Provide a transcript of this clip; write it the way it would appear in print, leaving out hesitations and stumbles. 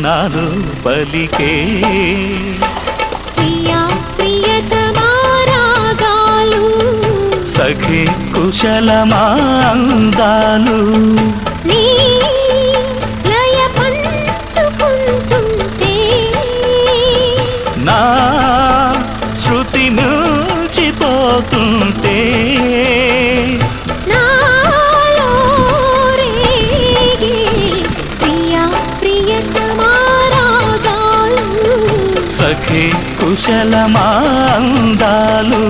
నాలో పలికే ప్రియా ప్రియతమా రాగాలు సఖి కుశలమా అందాలు నీ లయ పంచుకుంటుంటే నా శృతి మిల్చిపోతుంటే నాలో రేగే ప్రియా ప్రియతమా రాగాలు సఖి కుశలమా అందాలు